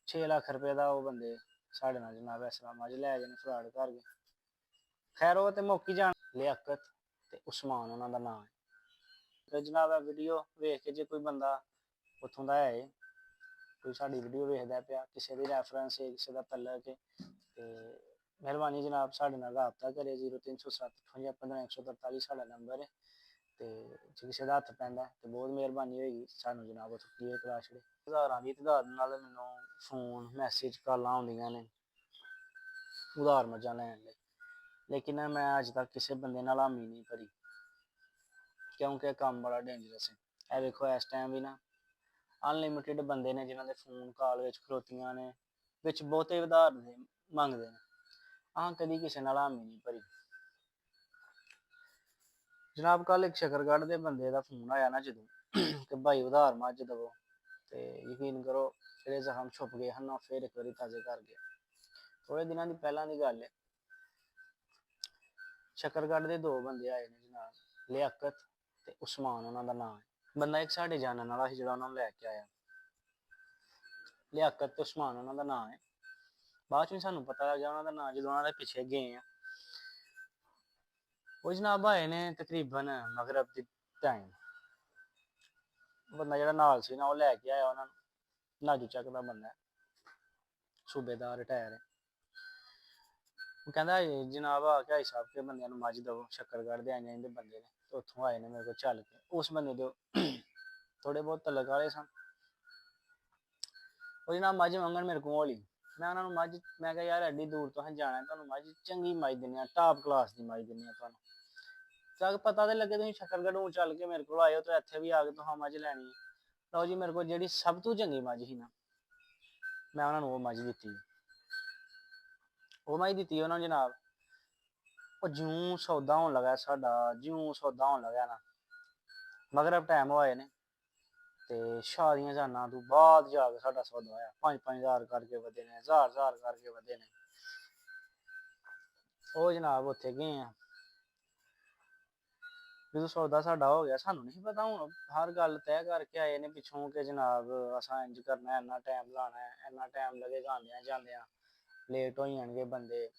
6 ਲੱਖ ਰੁਪਏ ਦਾ ਉਹ ਬੰਦੇ ਸਾਡੇ ਨਾਲ ਜਨਾਬ ਇਸ ਤਰ੍ਹਾਂ ਮੱਝ ਲੈ ਗਏ ਨੇ ਫਰਾਡ ਕਰ ਗਏ। ਖੈਰ ਉਹ ਤੇ ਮੁੱਕੀ ਜਾਣ। ਲਿਆਕਤ ਤੇ ਉਸਮਾਨ ਉਹਨਾਂ ਦਾ ਨਾਮ ਹੈ। ਤੇ ਜਨਾਬ ਇਹ ਵੀਡੀਓ ਵੇਖ ਕੇ ਜੇ ਕੋਈ ਬੰਦਾ ਉੱਥੋਂ ਦਾ ਹੈ, ਕੋਈ ਸਾਡੀ ਵੀਡੀਓ ਵੇਖਦਾ ਪਿਆ, ਕਿਸੇ ਦੀ ਰੈਫਰੈਂਸ ਹੈ, ਕਿਸੇ ਦਾ ਤਲਕ ਹੈ, ਤੇ ਮਿਹਰਬਾਨੀ ਜਨਾਬ ਸਾਡੇ ਨਾਲ ਰਾਬਤਾ ਕਰੇ। 0307 58 143 ਸਾਡਾ ਨੰਬਰ ਹੈ। ਤੇ ਜੇ ਕਿਸੇ ਦਾ ਹੱਥ ਪੈਂਦਾ ਤੇ ਬਹੁਤ ਮਿਹਰਬਾਨੀ ਹੋਏਗੀ, ਸਾਨੂੰ ਜਨਾਬ ਉੱਥੋਂ ਕਲੀਅਰ ਕਰਾ ਛੜੇ। ਹਜ਼ਾਰਾਂ ਦੀ ਤਾਦਾਦ ਨਾਲ ਮੈਨੂੰ ਫੋਨ ਮੈਸੇਜ ਕਾਲਾਂ ਆਉਂਦੀਆਂ ਨੇ ਉਧਾਰ ਮੱਝਾਂ ਲੈਣ ਲਈ, ਲੇਕਿਨ ਮੈਂ ਅੱਜ ਤੱਕ ਕਿਸੇ ਬੰਦੇ ਨਾਲ ਹਾਮੀ ਨਹੀਂ ਭਰੀ, ਕਿਉਂਕਿ ਕੰਮ ਬੜਾ ਡੇਂਜਰਸ ਹੈ। ਇਹ ਵੇਖੋ ਇਸ ਟਾਈਮ ਵੀ ਨਾ ਅਨਲਿਮਿਟਿਡ ਬੰਦੇ ਨੇ ਜਿਨ੍ਹਾਂ ਦੇ ਫੋਨ ਕਾਲ ਵਿੱਚ ਖਲੋਤੀਆਂ ਨੇ, ਵਿੱਚ ਬਹੁਤੇ ਉਧਾਰ ਮੰਗਦੇ ਨੇ। ਕਦੀ ਕਿਸੇ ਨਾਲ ਹਾਮੀ ਨਹੀਂ ਭਰੀ ਜਨਾਬ। ਕੱਲ ਇੱਕ ਸ਼ਕਰਗੜ੍ਹ ਦੇ ਬੰਦੇ ਦਾ ਫੋਨ ਆਇਆ ਨਾ ਜਦੋਂ ਕਿ ਭਾਈ ਉਧਾਰ ਮੱਝ ਦਵੋ, ਤੇ ਯਕੀਨ ਕਰੋ ਜਿਹੜੇ ਜ਼ਖਮ ਛੁਪ ਗਏ ਹਨ ਫਿਰ ਇੱਕ ਵਾਰੀ ਤਾਜ਼ੇ ਕਰ ਗਿਆ। ਥੋੜੇ ਦਿਨਾਂ ਦੀ ਪਹਿਲਾਂ ਦੀ ਗੱਲ ਹੈ, ਸ਼ਕਰਗੜ੍ਹ ਦੇ 2 ਬੰਦੇ ਆਏ ਨੇ ਜਨਾਬ, ਲਿਆਕਤ ਤੇ ਉਸਮਾਨ ਉਹਨਾਂ ਦਾ ਨਾਮ ਹੈ। ਬੰਦਾ ਇੱਕ ਸਾਡੇ ਜਾਣਨ ਵਾਲਾ ਸੀ ਜਿਹੜਾ ਉਹਨਾਂ ਨੂੰ ਲੈ ਕੇ ਆਇਆ। ਲਿਆਕਤ ਤੇ ਉਸਮਾਨ ਉਹਨਾਂ ਦਾ ਨਾਮ ਹੈ। ਬਾਅਦ ਚ ਸਾਨੂੰ ਪਤਾ ਲੱਗਿਆ ਉਹਨਾਂ ਦਾ ਨਾਮ ਜਦੋਂ ਉਹਨਾਂ ਦੇ ਪਿੱਛੇ ਗਏ ਆ। ਉਹ ਜਨਾਬ ਆਏ ਨੇ ਤਕਰੀਬਨ ਮਗਰਬ ਦੀ ਟਾਈਮ। ਬੰਦਾ ਜਿਹੜਾ ਨਾਲ ਸੀ ਨਾ ਉਹ ਲੈ ਕੇ ਆਇਆ ਉਹਨਾਂ ਨੂੰ, ਨਾਜੂ ਚੱਕ ਦਾ ਬੰਦਾ, ਸੂਬੇਦਾਰ ਰਿਟਾਇਰ ਹੈ। ਉਹ ਕਹਿੰਦਾ ਜਨਾਬ ਆ ਕੇ ਸਾਹਿਬ ਕੇ ਬੰਦਿਆਂ ਨੂੰ ਮੱਝ ਦਵੋ, ਸ਼ੱਕਰਗੜ੍ਹ ਦੇ ਆਈਆਂ ਦੇ ਬੰਦੇ ਨੇ, ਤੇ ਉੱਥੋਂ ਆਏ ਨੇ ਮੇਰੇ ਕੋਲ ਚੱਲ ਕੇ। ਉਸ ਬੰਦੇ ਦੇ ਥੋੜੇ ਬਹੁਤ ਤਲਕ ਵਾਲੇ ਸਨ। ਉਹ ਜਨਾਬ ਮੱਝ ਮੰਗਣ ਮੇਰੇ ਕੋਲ ਹੀ। ਮੈਂ ਉਹਨਾਂ ਨੂੰ ਮੱਝ, ਮੈਂ ਕਿਹਾ ਯਾਰ ਐਡੀ ਦੂਰ ਤੋਂ ਅਸੀਂ ਜਾਣਾ, ਤੁਹਾਨੂੰ ਮੱਝ ਚੰਗੀ ਮੱਝ ਦਿੰਦੇ ਆ, ਟਾਪ ਕਲਾਸ ਦੀ ਮੱਝ ਦਿੰਦੇ ਆ ਤੁਹਾਨੂੰ, ਤਾਂ ਪਤਾ ਤੇ ਲੱਗੇ ਤੁਸੀਂ ਸ਼ੱਕਰਗੜ੍ਹ ਚੱਲ ਕੇ ਮੇਰੇ ਕੋਲ ਆਏ ਹੋ ਤੇ ਇੱਥੇ ਵੀ ਆ ਕੇ ਤੁਸੀਂ ਮੱਝ ਲੈਣੀ ਹੈ। ਲਓ ਜੀ ਮੇਰੇ ਕੋਲ ਜਿਹੜੀ ਸਭ ਤੋਂ ਚੰਗੀ ਮੱਝ ਸੀ ਨਾ, ਮੈਂ ਉਹਨਾਂ ਨੂੰ ਉਹ ਮੱਝ ਦਿੱਤੀ। ਉਹ ਮੱਝ ਦਿੱਤੀ ਉਹਨਾਂ ਨੂੰ ਜਨਾਬ। ਉਹ ਜਿਉਂ ਸੌਦਾ ਹੋਣ ਲੱਗਾ ਸਾਡਾ, ਜਿਉਂ ਸੌਦਾ ਹੋਣ ਲੱਗਾ ਨਾ, ਮਗਰਬ ਟਾਈਮ ਹੋਏ ਨੇ ਤੇ ਸ਼ਾਦੀਆਂ ਜਾਨਾਂ ਤੋਂ ਬਾਅਦ ਜਾ ਕੇ ਸਾਡਾ ਸੌਦਾ ਹੋਇਆ। 5-5 ਹਜ਼ਾਰ ਕਰਕੇ ਵਧੇ ਨੇ, 1000 ਕਰਕੇ ਵਧੇ ਨੇ। ਉਹ ਜਨਾਬ ਉੱਥੇ ਗਏ ਆ, ਜਦੋਂ ਸੌਦਾ ਸਾਡਾ ਹੋ ਗਿਆ ਸਾਨੂੰ ਨਹੀਂ ਪਤਾ, ਹੁਣ ਹਰ ਗੱਲ ਤੈਅ ਕਰਕੇ ਆਏ ਨੇ ਪਿੱਛੋਂ ਕਿ ਜਨਾਬ ਅਸਾਂ ਇੰਜ ਕਰਨਾ, ਇੰਨਾ ਟਾਈਮ ਲਾਣਾ, ਇੰਨਾ ਟਾਈਮ ਲੱਗੇਗਾ ਆਉਂਦਿਆਂ ਜਾਂਦਿਆਂ, ਲੇਟ ਹੋ ਜਾਣਗੇ ਬੰਦੇ।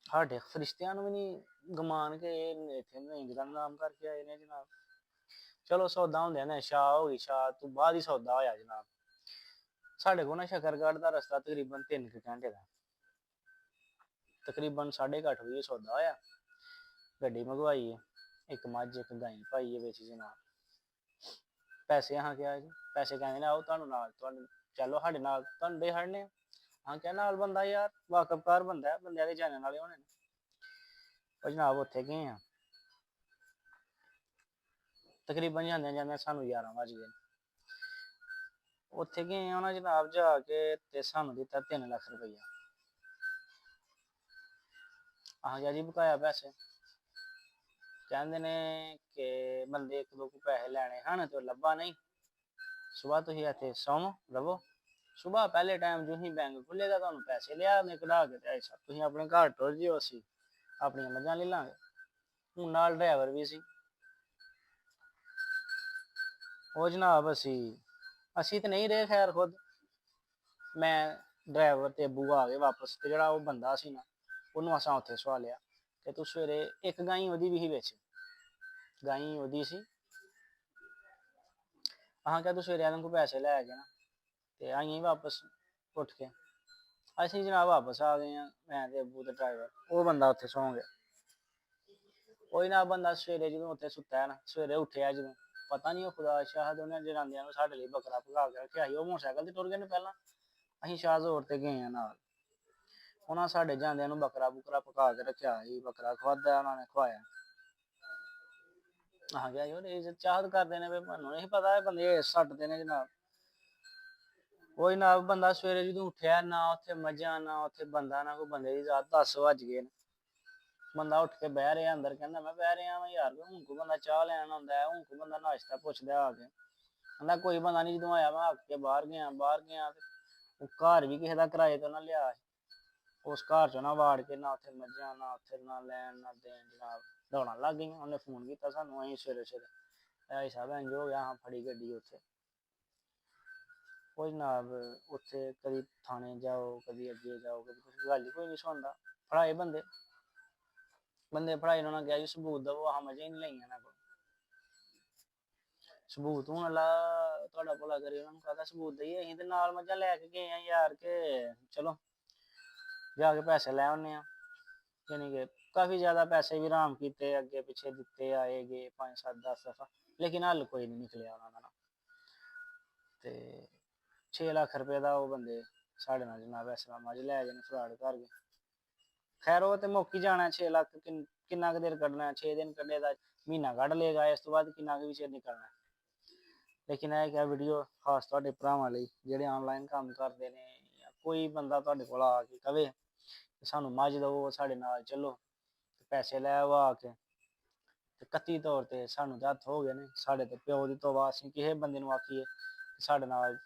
ਸਾਡੇ ਫਰਿਸ਼ਤਿਆਂ ਨੂੰ ਵੀ ਨਹੀਂ ਗਮਾਨ ਕੇ ਇੱਥੇ ਮਹਿੰਗੀ ਦਾ ਨਾਮ ਕਰਕੇ ਆਏ ਨੇ ਜਨਾਬ। ਚਲੋ ਸੌਦਾ ਹੁੰਦਿਆਂ ਨੇ ਸ਼ਾਹ ਹੋ ਗਈ, ਸ਼ਾਹ ਤੋਂ ਬਾਅਦ ਹੀ ਸੌਦਾ ਹੋਇਆ ਜਨਾਬ। ਸਾਡੇ ਕੋਲ ਨਾ ਸ਼ਕਰਗੜ੍ਹ ਦਾ ਰਸਤਾ ਤਕਰੀਬਨ 3 ਘੰਟੇ ਦਾ, ਤਕਰੀਬਨ 8:30 ਵਜੇ ਸੌਦਾ ਹੋਇਆ। ਗੱਡੀ ਮੰਗਵਾਈ ਹੈ, ਇੱਕ ਮੱਝ ਇੱਕ ਗਾਂ ਪਾਈ ਹੈ ਵਿੱਚ ਜਨਾਬ। ਪੈਸੇ ਕਿਹਾ ਜੀ, ਪੈਸੇ ਕਹਿੰਦੇ ਨੇ ਆਓ ਤੁਹਾਨੂੰ ਨਾਲ, ਤੁਹਾਨੂੰ ਚਲੋ ਸਾਡੇ ਨਾਲ ਤੁਹਾਨੂੰ ਦੇ ਖੜਨੇ। ਕਿਹਾ ਨਾਲ ਬੰਦਾ ਯਾਰ ਵਾਕਫਕਾਰ ਬੰਦਾ, ਬੰਦਿਆਂ ਦੇ ਜਾਣਨ ਵਾਲੇ ਹੋਣੇ ਨੇ। ਉਹ ਜਨਾਬ ਉੱਥੇ ਗਏ ਆ, ਤਕਰੀਬਨ ਜਾਂਦਿਆਂ ਜਾਂਦਿਆਂ ਸਾਨੂੰ 11 ਵੱਜ ਗਏ। ਉੱਥੇ ਗਏ ਉਹਨਾਂ ਜਨਾਬ ਜਾ ਕੇ ਤੇ ਸਾਨੂੰ ਦਿੱਤਾ 3 ਲੱਖ ਰੁਪਈਆ। ਕਿਹਾ ਜੀ ਬਕਾਇਆ ਪੈਸੇ। ਕਹਿੰਦੇ ਨੇ ਕਿ ਬੰਦੇ 1-2 ਪੈਸੇ ਲੈਣੇ ਹਨ ਤੇ ਲੱਭਾ ਨਹੀਂ, ਸੁਬਾਹ ਤੁਸੀਂ ਇੱਥੇ ਸੌਂ ਰਵੋ, ਸੁਬਾਹ ਪਹਿਲੇ ਟਾਈਮ ਜੋ ਹੀ ਬੈਂਕ ਖੁੱਲੇਗਾ ਤੁਹਾਨੂੰ ਪੈਸੇ ਲਿਆ ਨੇ ਕਢਾ ਕੇ ਤੇ ਤੁਸੀਂ ਆਪਣੇ ਘਰ ਟੁਰ ਜਿਓ, ਅਸੀਂ ਆਪਣੀਆਂ ਮੱਝਾਂ ਲੈ ਲਾਂਗੇ। ਹੁਣ ਨਾਲ ਡਰਾਈਵਰ ਵੀ ਸੀ। ਉਹ ਜਨਾਬ ਅਸੀਂ ਤੇ ਨਹੀਂ ਰਹੇ ਖੈਰ ਖੁਦ, ਮੈਂ ਡਰਾਈਵਰ ਤੇ ਅੱਬੂ ਆ ਗਏ ਵਾਪਸ, ਤੇ ਜਿਹੜਾ ਉਹ ਬੰਦਾ ਸੀ ਨਾ ਉਹਨੂੰ ਅਸਾਂ ਉੱਥੇ ਸਵਾ ਲਿਆ ਕਿ ਤੂੰ ਸਵੇਰੇ, ਇੱਕ ਗਾਂ ਉਹਦੀ ਵੀ ਸੀ ਵਿੱਚ, ਗਾਂ ਉਹਦੀ ਸੀ। ਕਿਹਾ ਤੂੰ ਸਵੇਰੇ ਇਹਨਾਂ ਕੋਲ ਪੈਸੇ ਲੈ ਕੇ ਨਾ ਤੇ ਆਈਏ ਵਾਪਸ ਉੱਠ ਕੇ। ਅਸੀਂ ਜਨਾਬ ਵਾਪਸ ਆ ਗਏ ਹਾਂ, ਮੈਂ ਤੇ ਅੱਬੂ ਤੇ ਡਰਾਈਵਰ। ਉਹ ਬੰਦਾ ਉੱਥੇ ਸੌਂ ਗਿਆ। ਉਹ ਜਨਾਬ ਬੰਦਾ ਸਵੇਰੇ ਜਦੋਂ ਉੱਥੇ ਸੁੱਤਾ ਨਾ, ਸਵੇਰੇ ਉੱਠਿਆ ਜਦੋਂ, ਪਤਾ ਨਹੀਂ ਉਹ ਖੁਦਾ ਸ਼ਾਹਦ ਉਹਨੇ ਜਨਾਨੀਆਂ ਨੂੰ ਸਾਡੇ ਲਈ ਬੱਕਰਾ ਪਕਾ ਕੇ ਰੱਖਿਆ ਸੀ। ਉਹ ਮੋਟਰਸਾਈਕਲ ਤੇ ਟੁਰ ਗਏ ਨੇ ਪਹਿਲਾਂ, ਅਸੀਂ ਸ਼ਾਹਜ਼ੋਰ ਤੇ ਗਏ ਆ ਨਾਲ। ਉਹਨਾਂ ਸਾਡੇ ਜਾਂਦਿਆਂ ਨੂੰ ਬੱਕਰਾ ਬੁਕਰਾ ਪਕਾ ਕੇ ਰੱਖਿਆ ਸੀ, ਬੱਕਰਾ ਖਾਧਾ ਉਹਨਾਂ ਨੇ, ਖਵਾਇਆ। ਗਿਆ ਯਾਰ ਇਹ ਚਾਹਤ ਕਰਦੇ ਨੇ, ਮੈਨੂੰ ਨਹੀਂ ਪਤਾ ਇਹ ਬੰਦੇ ਸੱਟਦੇ ਨੇ ਜਨਾਬ। ਉਹ ਜਨਾਬ ਬੰਦਾ ਸਵੇਰੇ ਜਦੋਂ ਉੱਠਿਆ ਨਾ ਉੱਥੇ ਮੱਝਾਂ ਨਾ ਉੱਥੇ ਬੰਦਾ, ਨਾ ਕੋਈ ਬੰਦੇ ਦੀ ਰਾਤ 10 ਵੱਜ ਗਏ ਨੇ। ਬੰਦਾ ਉੱਠ ਕੇ ਬਹਿ ਰਿਹਾ ਅੰਦਰ, ਕਹਿੰਦਾ ਮੈਂ ਬਹਿ ਰਿਹਾ ਵਾਂ ਯਾਰ, ਹੁਣ ਕੋਈ ਬੰਦਾ ਚਾਹ ਲੈਣ ਆਉਂਦਾ ਹੈ, ਹੁਣ ਕੋਈ ਬੰਦਾ ਨਾਸ਼ਤਾ ਪੁੱਛਦਾ ਆ ਕੇ, ਕਹਿੰਦਾ ਕੋਈ ਬੰਦਾ ਨਹੀਂ। ਜਦੋਂ ਆਇਆ ਮੈਂ ਹੱਕ ਕੇ ਬਾਹਰ ਗਿਆ ਤੇ ਉਹ ਘਰ ਵੀ ਕਿਸੇ ਦਾ ਕਿਰਾਏ ਤੋਂ ਨਾ ਲਿਆ, ਉਸ ਘਰ ਚੋਂ ਨਾ ਵਾੜ ਕੇ, ਨਾ ਉੱਥੇ ਮੱਝਾਂ ਨਾ ਉੱਥੇ ਨਾ ਲੈਣ ਨਾ ਦੇਣ ਜਨਾਬ, ਦੌੜਾਂ ਲੱਗ ਗਈਆਂ। ਉਹਨੇ ਫੋਨ ਕੀਤਾ ਸਾਨੂੰ, ਅਸੀਂ ਸਵੇਰੇ ਸਵੇਰੇ ਸਾਹਿਬ ਇੰਝ ਹੋ ਗਿਆ, ਫੜੀ ਗੱਡੀ ਉੱਥੇ। ਉਹ ਜਨਾਬ ਉੱਥੇ ਕਦੀ ਥਾਣੇ ਜਾਓ, ਕਦੀ ਅੱਗੇ ਜਾਓ, ਕਦੀ ਕੁਛ, ਗੱਲ ਹੀ ਕੋਈ ਨਹੀਂ ਸੁਣਦਾ। ਫੜਾਏ ਬੰਦੇ ਫੜਾਏ, ਉਹਨਾਂ ਨੇ ਕਿਹਾ ਜੀ ਸਬੂਤ ਦਵੋ, ਆਹ ਮਜ਼ੇ ਹੀ ਨਹੀਂ ਲਈਆਂ ਇਹਨਾਂ ਕੋਲ। ਸਬੂਤ ਹੁਣ ਅੱਲਾ ਤੁਹਾਡਾ ਭਲਾ ਕਰੇ, ਉਹਨਾਂ ਨੂੰ ਕਾਹਦਾ ਸਬੂਤ ਦਈਏ, ਅਸੀਂ ਤੇ ਨਾਲ ਮੱਝਾਂ ਲੈ ਕੇ ਗਏ ਆ ਯਾਰ, ਕੇ ਚਲੋ ਜਾ ਕੇ ਪੈਸੇ ਲੈ ਆਉਂਦੇ ਆ। ਯਾਨੀ ਕਿ ਕਾਫੀ ਜ਼ਿਆਦਾ ਪੈਸੇ ਵੀ ਹਰਾਮ ਕੀਤੇ, ਅੱਗੇ ਪਿੱਛੇ ਦਿੱਤੇ ਆਏ ਗਏ 5 7 10 ਦਫਾ, ਲੇਕਿਨ ਹੱਲ ਕੋਈ ਨਹੀਂ ਨਿਕਲਿਆ ਉਹਨਾਂ ਦਾ। ਤੇ 6 ਲੱਖ ਰੁਪਏ ਦਾ ਉਹ ਬੰਦੇ ਸਾਡੇ ਨਾਲ ਜਨਾਬ ਇਸ ਤਰ੍ਹਾਂ ਮੱਝ ਲੈ ਗਏ ਨੇ, ਫਰਾਡ ਕਰ ਗਏ। ਖੈਰ ਉਹ ਤੇ ਮੁੱਕ ਹੀ ਜਾਣਾ 6 ਲੱਖ, ਕਿੰਨਾ ਕੁ ਦੇਰ ਕੱਢਣਾ, 6 ਦਿਨ ਕੱਢੇ ਦਾ ਮਹੀਨਾ ਕੱਢ ਲੇਗਾ, ਇਸ ਤੋਂ ਬਾਅਦ ਕਿੰਨਾ ਕੁ ਵੀ ਚਿਰ ਨਿਕਲਣਾ। ਲੇਕਿਨ ਇਹ ਕਿਹਾ ਵੀਡੀਓ ਖਾਸ ਤੁਹਾਡੇ ਭਰਾਵਾਂ ਲਈ ਜਿਹੜੇ ਆਨਲਾਈਨ ਕੰਮ ਕਰਦੇ ਨੇ, ਜਾਂ ਕੋਈ ਬੰਦਾ ਤੁਹਾਡੇ ਕੋਲ ਆ ਕੇ ਕਵੇ ਸਾਨੂੰ ਮੱਝ ਦਵੋ, ਸਾਡੇ ਨਾਲ ਚੱਲੋ, ਪੈਸੇ ਲੈ ਆ ਕੇ, ਤੇ ਕਥਿਤ ਤੌਰ ਤੇ ਸਾਨੂੰ ਤਾਂ ਹੱਥ ਹੋ ਗਏ ਨੇ, ਸਾਡੇ ਤੇ ਪਿਓ ਦੀ ਤੋਬਾ, ਅਸੀਂ ਕਿਸੇ ਬੰਦੇ ਨੂੰ ਆਖੀਏ ਸਾਡੇ ਨਾਲ,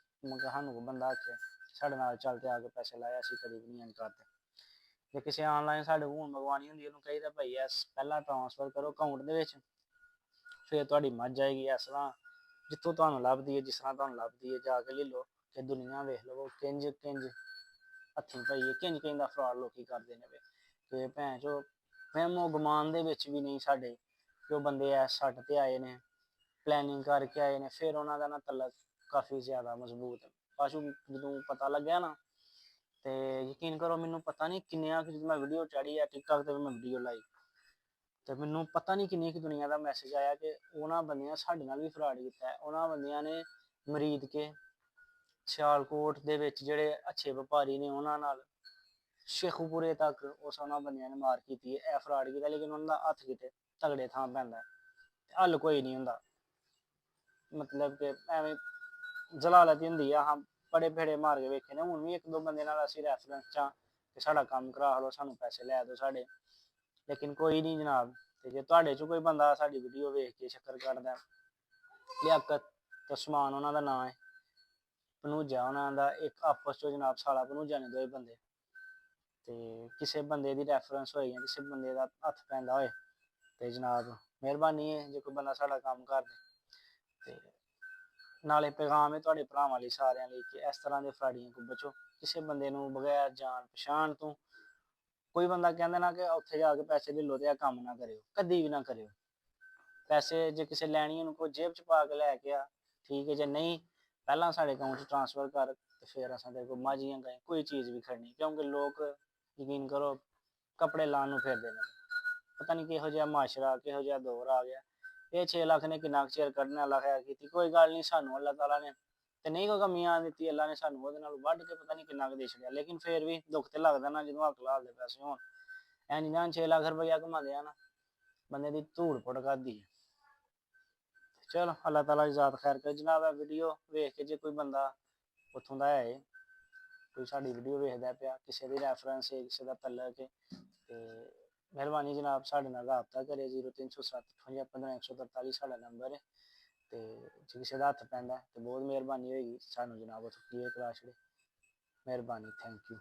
ਸਾਨੂੰ ਕੋਈ ਬੰਦਾ ਆਖੇ ਸਾਡੇ ਨਾਲ ਚੱਲ ਤੇ ਆ ਕੇ ਪੈਸੇ ਲਾਇਆ, ਅਸੀਂ ਕਦੇ ਵੀ ਨਹੀਂ ਕਰਦੇ। ਜੇ ਕਿਸੇ ਆਨਲਾਈਨ ਸਾਡੇ ਹੁਣ ਮੰਗਵਾਉਣੀ ਹੁੰਦੀ, ਉਹਨੂੰ ਕਹੀਦਾ ਭਾਈ ਪਹਿਲਾਂ ਟ੍ਰਾਂਸਫਰ ਕਰੋ ਅਕਾਊਂਟ ਦੇ ਵਿੱਚ, ਫਿਰ ਤੁਹਾਡੀ ਮੱਝ ਆਏਗੀ। ਇਸ ਤਰ੍ਹਾਂ ਜਿੱਥੋਂ ਤੁਹਾਨੂੰ ਲੱਭਦੀ ਹੈ, ਜਿਸ ਤਰ੍ਹਾਂ ਤੁਹਾਨੂੰ ਲੱਭਦੀ ਹੈ, ਜਾ ਕੇ ਲੈ ਲਓ। ਤੇ ਦੁਨੀਆ ਵੇਖ ਲਵੋ ਕਿੰਜ ਹੱਥੀਂ ਪਈ, ਕਿੰਜ ਦਾ ਫਰਾਡ ਲੋਕੀ ਕਰਦੇ ਨੇ। ਤੇ ਭੈਣ ਚੋ ਵਹਿਮੋ ਗੁਮਾਨ ਦੇ ਵਿੱਚ ਵੀ ਨਹੀਂ ਸਾਡੇ, ਜੋ ਬੰਦੇ ਐ ਸੱਟ ਤੇ ਆਏ ਨੇ, ਪਲੈਨਿੰਗ ਕਰਕੇ ਆਏ ਨੇ, ਫਿਰ ਉਹਨਾਂ ਦਾ ਨਾ ਤਲਕ ਕਾਫੀ ਜ਼ਿਆਦਾ ਮਜ਼ਬੂਤ ਹੈ। ਪਾਸ਼ੂ ਜਦੋਂ ਪਤਾ ਲੱਗਿਆ ਨਾ, ਤੇ ਯਕੀਨ ਕਰੋ ਮੈਨੂੰ ਪਤਾ ਨਹੀਂ ਕਿੰਨੀਆਂ ਜਦੋਂ ਮੈਂ ਵੀਡੀਓ ਚਾੜੀ ਹੈ ਟਿਕਟੌਕ ਤੇ ਮੈਂ ਵੀਡੀਓ ਲਾਈ, ਤੇ ਮੈਨੂੰ ਪਤਾ ਨਹੀਂ ਕਿੰਨੀ ਕੁ ਦੁਨੀਆ ਦਾ ਮੈਸੇਜ ਆਇਆ ਕਿ ਉਹਨਾਂ ਬੰਦਿਆਂ ਸਾਡੇ ਨਾਲ ਵੀ ਫਰਾਡ ਕੀਤਾ ਹੈ। ਉਹਨਾਂ ਬੰਦਿਆਂ ਨੇ ਮਰੀਦ ਕੇ ਸਿਆਲਕੋਟ ਦੇ ਵਿੱਚ ਜਿਹੜੇ ਅੱਛੇ ਵਪਾਰੀ ਨੇ, ਉਹਨਾਂ ਨਾਲ ਸ਼ੇਖੂਪੁਰੇ ਤੱਕ ਉਸ ਉਹਨਾਂ ਬੰਦਿਆਂ ਨੇ ਮਾਰ ਕੀਤੀ ਹੈ, ਇਹ ਫਰਾਡ ਕੀਤਾ। ਲੇਕਿਨ ਉਹਨਾਂ ਦਾ ਹੱਥ ਕਿਤੇ ਤਗੜੇ ਥਾਂ ਪੈਂਦਾ, ਹੱਲ ਕੋਈ ਨਹੀਂ ਹੁੰਦਾ। ਮਤਲਬ ਕਿ ਐਵੇਂ ਜਲਾਲਤ ਹੁੰਦੀ ਆ, ਹਾਂ ਬੜੇ ਫੇੜੇ ਮਾਰ ਕੇ ਵੇਖੇ ਨੇ। ਹੁਣ ਵੀ ਇੱਕ ਦੋ ਬੰਦੇ ਨਾਲ ਅਸੀਂ ਰੈਫਰੈਂਸ ਚ ਕਿ ਸਾਡਾ ਕੰਮ ਕਰਾ ਲਓ, ਸਾਨੂੰ ਪੈਸੇ ਲੈ ਦਿਓ ਸਾਡੇ, ਲੇਕਿਨ ਕੋਈ ਨਹੀਂ ਜਨਾਬ। ਤੇ ਜੇ ਤੁਹਾਡੇ ਚ ਕੋਈ ਬੰਦਾ ਸਾਡੀ ਵੀਡੀਓ ਵੇਖ ਕੇ ਸ਼ੱਕਰ ਕੱਢਦਾ, ਲਿਆਕਤ ਤਸਮਾਨ ਉਹਨਾਂ ਦਾ ਨਾਂ ਹੈ, ਭਣੂਜਾ ਉਹਨਾਂ ਦਾ, ਇੱਕ ਆਪਸ ਚ ਜਨਾਬ ਸਾਲਾ ਭਣੂਜਾ ਨੇ ਦੋਵੇਂ ਬੰਦੇ, ਤੇ ਕਿਸੇ ਬੰਦੇ ਦੀ ਰੈਫਰੈਂਸ ਹੋਈ, ਕਿਸੇ ਬੰਦੇ ਦਾ ਹੱਥ ਪੈਂਦਾ ਹੋਏ, ਤੇ ਜਨਾਬ ਮਿਹਰਬਾਨੀ ਹੈ ਜੇ ਕੋਈ ਬੰਦਾ ਸਾਡਾ ਕੰਮ ਕਰ ਦੇ। ਤੇ ਨਾਲੇ ਪੈਗਾਮ ਹੈ ਤੁਹਾਡੇ ਭਰਾਵਾਂ ਲਈ, ਸਾਰਿਆਂ ਲਈ, ਕਿ ਇਸ ਤਰ੍ਹਾਂ ਦੇ ਫਰਾਡੀਆਂ ਤੋਂ ਬਚੋ। ਕਿਸੇ ਬੰਦੇ ਨੂੰ ਬਗੈਰ ਜਾਣ ਪਛਾਣ ਤੋਂ ਕੋਈ ਬੰਦਾ ਕਹਿੰਦਾ ਨਾ ਕਿ ਉੱਥੇ ਜਾ ਕੇ ਪੈਸੇ ਲੈ ਲਓ, ਤੇ ਇਹ ਕੰਮ ਨਾ ਕਰਿਓ, ਕਦੀ ਵੀ ਨਾ ਕਰਿਓ। ਪੈਸੇ ਜੇ ਕਿਸੇ ਲੈਣੀ ਉਹਨੂੰ ਕੋਈ ਜੇਬ ਚ ਪਾ ਕੇ ਲੈ ਕੇ ਆ, ਠੀਕ ਹੈ, ਜੇ ਨਹੀਂ ਪਹਿਲਾਂ ਸਾਡੇ ਅਕਾਊਂਟ 'ਚ ਟ੍ਰਾਂਸਫਰ ਕਰ, ਤੇ ਫਿਰ ਅਸਾਂ ਤੇਰੇ ਕੋਲ ਮੱਝੀਆਂ ਗਏ ਕੋਈ ਚੀਜ਼ ਵੀ ਖੜਨੀ। ਕਿਉਂਕਿ ਲੋਕ ਯਕੀਨ ਕਰੋ ਕੱਪੜੇ ਲਾਉਣ ਨੂੰ ਫਿਰਦੇ ਨੇ, ਪਤਾ ਨਹੀਂ ਕਿਹੋ ਜਿਹਾ ਮਾਸ਼ਰਾ, ਕਿਹੋ ਜਿਹਾ ਦੌਰ ਆ ਗਿਆ। ਇਹ 6 ਲੱਖ ਨੇ ਕਿੰਨਾ ਕੁ ਚਿਰ ਕੱਢਣਾ, ਅੱਲਾ ਖੈਰ ਕੀਤੀ, ਕੋਈ ਗੱਲ ਨਹੀਂ। ਸਾਨੂੰ ਅੱਲਾਹ ਤਾਲਾ ਨੇ ਤੇ ਨਹੀਂ ਕੋਈ ਕਮੀਆਂ ਦਿੱਤੀ, ਅੱਲਾ ਨੇ ਸਾਨੂੰ ਉਹਦੇ ਨਾਲ ਵੱਢ ਕੇ ਪਤਾ ਨਹੀਂ ਕਿੰਨਾ ਕੁ ਦੇ ਛੜਿਆ। ਲੇਕਿਨ ਫਿਰ ਵੀ ਦੁੱਖ ਤੇ ਲੱਗਦਾ ਨਾ, ਜਦੋਂ ਹੱਕ ਲਾਲ ਦੇ ਪੈਸੇ ਹੋਣ। ਐ ਨਹੀਂ ਨਾ 6 ਲੱਖ ਰੁਪਇਆ ਕਮਾਉਂਦੇ ਆ ਨਾ, ਬੰਦੇ ਦੀ ਧੂੜ ਪੁੱਟ ਕਰਦੀ ਹੈ। ਚਲੋ ਅੱਲਾਹ ਤਾਲਾ ਜ਼ਾਤ ਖੈਰ ਕਰੇ ਜਨਾਬ। ਇਹ ਵੀਡੀਓ ਵੇਖ ਕੇ ਜੇ ਕੋਈ ਬੰਦਾ ਉੱਥੋਂ ਦਾ ਹੈ, ਕੋਈ ਸਾਡੀ ਵੀਡੀਓ ਵੇਖਦਾ ਪਿਆ, ਕਿਸੇ ਦੀ ਰੈਫਰੈਂਸ ਹੈ, ਕਿਸੇ ਦਾ ਤਲਕ ਹੈ, ਤੇ ਮਿਹਰਬਾਨੀ ਜਨਾਬ ਸਾਡੇ ਨਾਲ ਰਾਬਤਾ ਕਰੇ। 0307 58 15 143 ਸਾਡਾ ਨੰਬਰ ਹੈ। ਤੇ ਜੇ ਕਿਸੇ ਦਾ ਹੱਥ ਪੈਂਦਾ ਤੇ ਬਹੁਤ ਮਿਹਰਬਾਨੀ ਹੋਏਗੀ, ਸਾਨੂੰ ਜਨਾਬ ਉੱਥੋਂ ਕਲੀਅਰ ਕਰਾ ਛੜੇ। ਮਿਹਰਬਾਨੀ, ਥੈਂਕ ਯੂ।